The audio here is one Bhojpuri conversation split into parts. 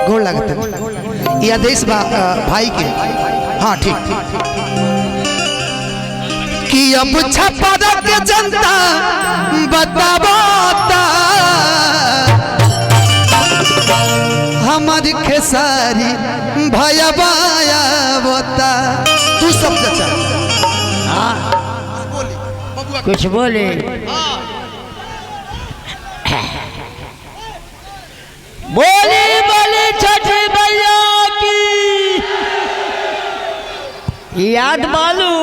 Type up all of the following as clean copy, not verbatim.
गोड़ लगता ये आदेश भाई के। हाँ ठीक कि अब छपरा के जनता बतावता हमारी खेसारी भया बाया बता। तू सब चाचा कुछ बोले बोली बोली छठी मैया की याद बालू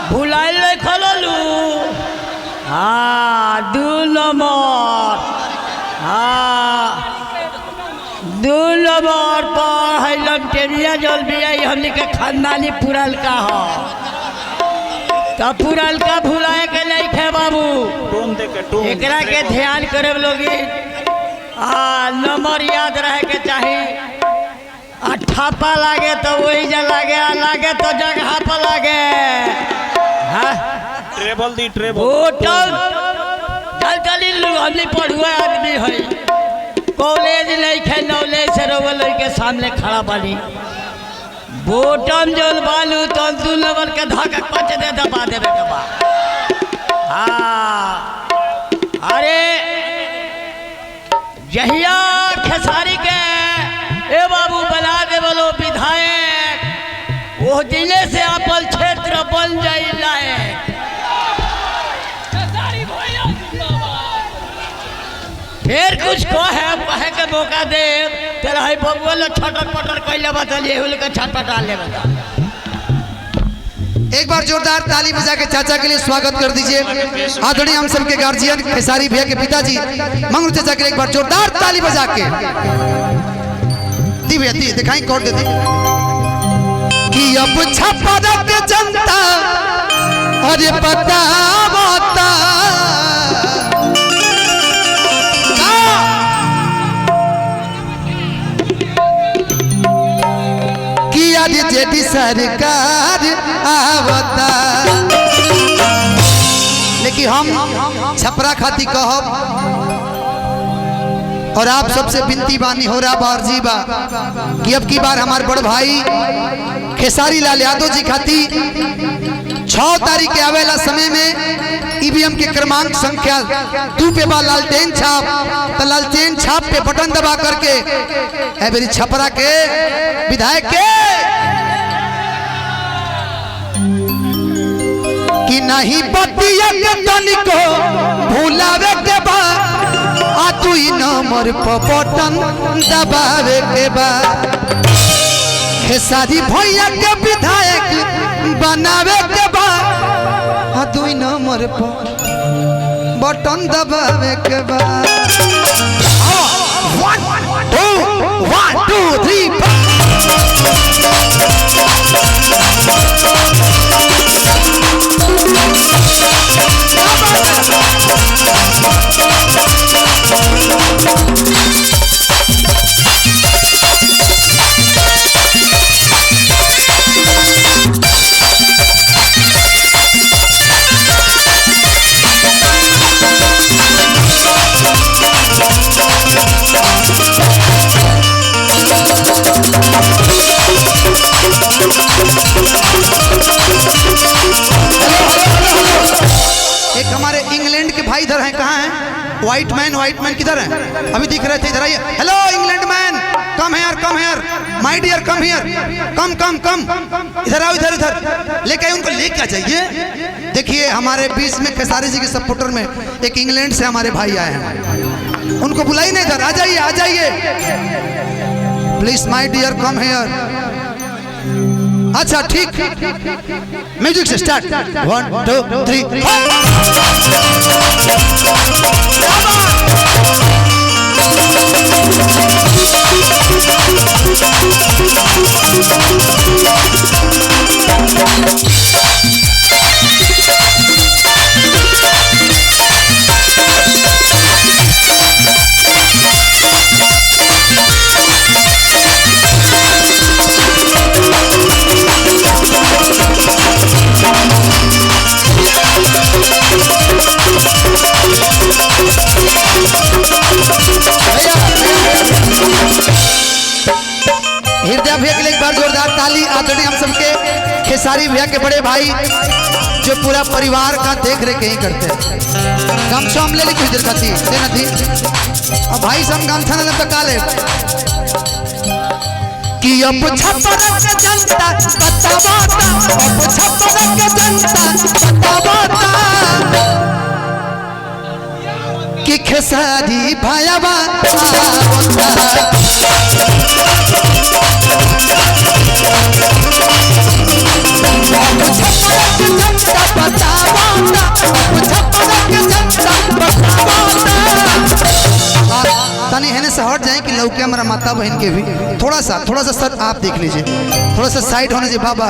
भुलाइल खललू। हाँ 2 नंबर, हाँ 2 नंबर पर है लमटेरिया जल भी आई हमने के खानदानी पुरल का हो तो पुरल का भुलाए के नहीं थे बाबू। एकरा के ध्यान करे लोगी। हाँ नंबर याद रहे के चाहिए। ठप्पा लागे तो वही जगह लागे तो जगह पर लागे। हाँ ट्रेबल दी ट्रेबल होटल चल हमने पढ़ुआ आदमी है कॉलेज नहीं खे नॉलेज से रोवल के सामने खड़ा बानी बोटम जल बालू तो 2 नंबर के धक्का पच दे दबा देवे के बाद। हाँ अरे जहिया खेसारी के ए बाबू बना दे बोलो विधायक वो जिले से अपन क्षेत्र बन जाए लायक। फिर कुछ कहे के मौका दे तेरा है बबुआ लो छटर पटर कैले बतलिए हुल के छटपटा ले बता। एक बार जोरदार ताली बजा के चाचा के लिए स्वागत कर दीजिए। आदरणीय हम सबके गार्जियन खेसारी भैया के पिताजी मंगरू चाचा के लिए एक बार जोरदार ताली बजा के दी भैया दी दिखाई कोड दे दी कि अब छपरा के जनता अरे पता बता जेडी सरकार आवता। लेकिन हम छपरा खाती कहब और आप सबसे विनती बानी हो रहा बारजी बा कि अब की बार हमारे बड़ भाई खेसारी लाल यादव जी खाती 6 तारीख के आवेला समय में ईवीएम के क्रमांक संख्या 2 पे बा लालटेन छाप तो लालटेन छाप पे बटन दबा करके है मेरी छपरा के विधायक के कि नहीं बतिया के तनिको भूलावे के बा आ 2 नंबर पर बटन दबावे के बा। खेसारी भैया के विधायक बनावे के बा आ 2 नंबर पर बटन दबावे के बा। 1 2 3 एक हमारे इंग्लैंड के भाई इधर हैं, कहाँ हैं? व्हाइट मैन किधर हैं? अभी दिख रहे थे, इधर आइए। Hello England man, come here my dear, come here, come इधर आओ, इधर लेके उनको लेके आ जाइए। देखिए हमारे बीच में खेसारी जी के सपोर्टर में एक इंग्लैंड से हमारे भाई आए हैं, उनको बुलाइए ना, इधर आ जाइए प्लीज माय डियर, कम हियर। अच्छा ठीक, म्यूजिक से स्टार्ट। 1 2 3 भैया निर्दय भैया के लिए एक बार जोरदार ताली। आदरणीय हम सबके खेसारी भैया के बड़े भाई जो पूरा परिवार का देख रेख यही करते हैं। गमछा हम ले ली कुछ देर खाती देना थी और भाई सब गमछा न लग काले कि अब छप्पर के जनता बतावाता, अब छप्पर के जनता बतावाता कि खेसारी भायावा तनी हेने से हट जाए कि लौके हमारा माता बहन के भी थोड़ा सा सर आप देख लीजिए, थोड़ा सा साइड होने से बाबा,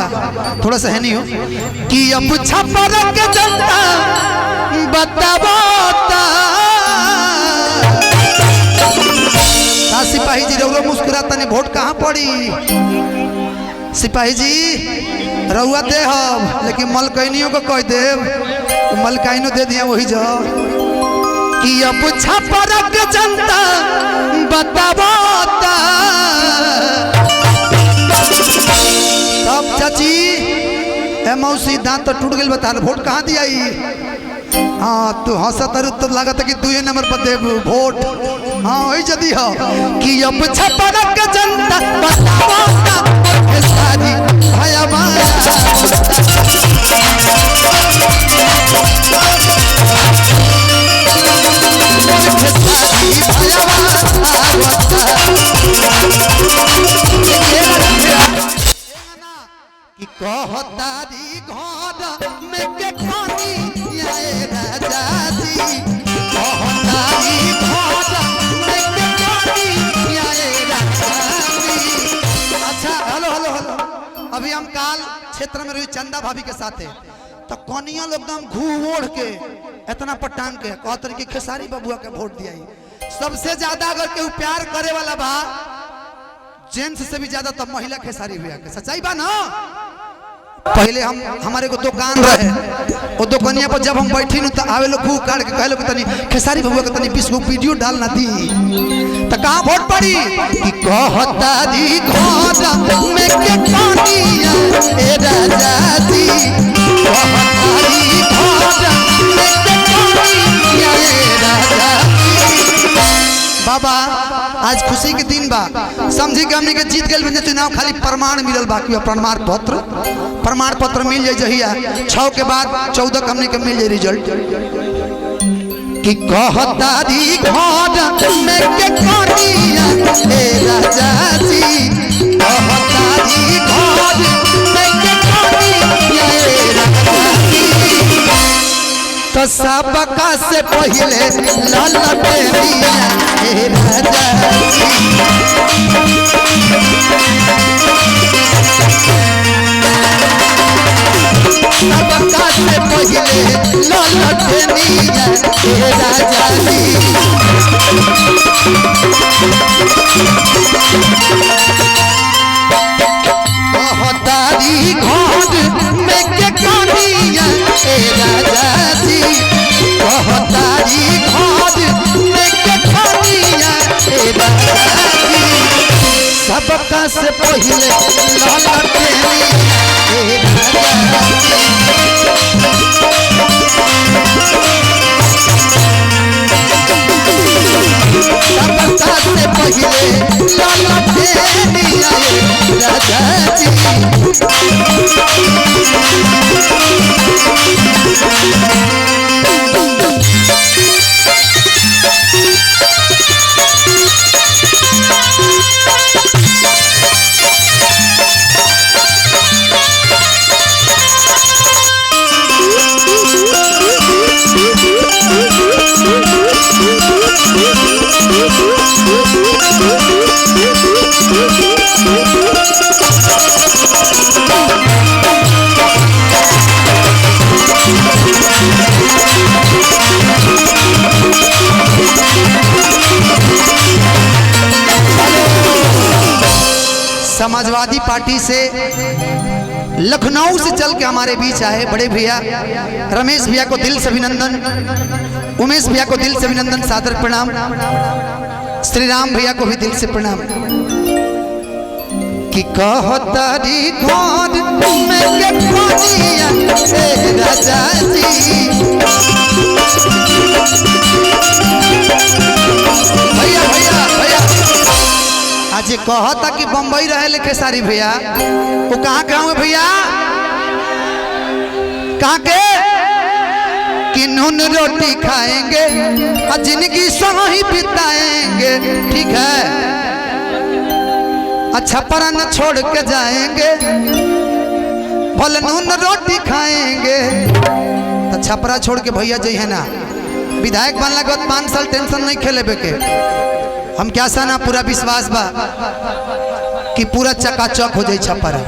थोड़ा सा है नहीं हो कि अब छप्पर के जनता बतावाता। सिपाही जी रउआ मुस्कुराता नहीं, वोट कहाँ पड़ी? सिपाही जी रउआ दे हम, लेकिन मलकैनियों को कह दे मलकाइनो दे दिया वही जो कि अब छप्पर के जनता बतावाता। तब चाची ए मौसी दांत तो टूट गई, बता वोट कहाँ दिया? हाँ तू हंसत तो लागत कि 2 नंबर पर दे वोट। हाँ वही जदी हो कि अब छप्पर के जनता बतावाता खेसारी भायावा कि कहतारी घर में के खानी आए राजा जी, कहतारी घर में के खानी आए राजा जी। अच्छा हेलो हेलो हेलो, अभी हम काल क्षेत्र में रही चंदा भाभी के साथ है तो कनिया लोग एकदम घू ओढ़ के इतना पटांग के कहते कि खेसारी बबुआ के वोट दिया। सबसे ज्यादा अगर केहू प्यार करे वाला बा जेंट्स से भी ज्यादा तो महिला खेसारी भैया के, सच्चाई बा ना। पहले हम हमारे को दुकान रहे वो दुकानिया पर जब हम बैठी न तो आवे लोग खूब काट के कहे लोग तनी खेसारी बबुआ के तनी 20 वीडियो डालना दी तो कहाँ वोट पड़ी कि कहतारी घर में के पानी ए राजा जी, कहतारी घर में के पानी ए राजा जी। बाबा आज खुशी के दिन बा, समझी के हमने के जीत गए चुनाव, खाली प्रमाण मिलल बाकी प्रमाण पत्र मिल जाए जहिया 6 के बाद 14 के हमने के मिल जाए रिजल्ट कि कहतारी घर में के कनिया ए राजा जी, कहतारी घर में के कनिया ए राजा जी। तो सबका से पहले ललटे दिया ए राजा जी, सबका से पहले ललटे दिया ए राजा जी। कहतारी घर में के कनिया ए राजा जी, कहतारी घर में के कनिया ए राजा जी। सबका से पहले ललटे दिया ए राजा जी। सबका से पहले ललटे दिया ए राजा जी। समाजवादी पार्टी से लखनऊ से चल के हमारे बीच आए बड़े भैया रमेश भैया को दिल से अभिनंदन, उमेश भैया को दिल से अभिनंदन, सादर प्रणाम। श्री राम भैया को भी दिल से प्रणाम कि कहतारी घर में के कोनिया ए राजा जी भैया भैया भैया आज कहता कि बम्बई रहे लेके सारी भैया वो कहाँ के हुए भैया कहाँ के कि नून रोटी खाएंगे और जिंदगी सही बिताएंगे ठीक है अच्छा परा न छोड़ के जाएंगे भले नून रोटी खाएंगे तो छपरा छोड़ के भैया जई है ना विधायक बनला के बाद 5 साल टेंशन नहीं खेले के हम क्या सा ना पूरा विश्वास बा कि पूरा चकाचक हो जाए छपरा।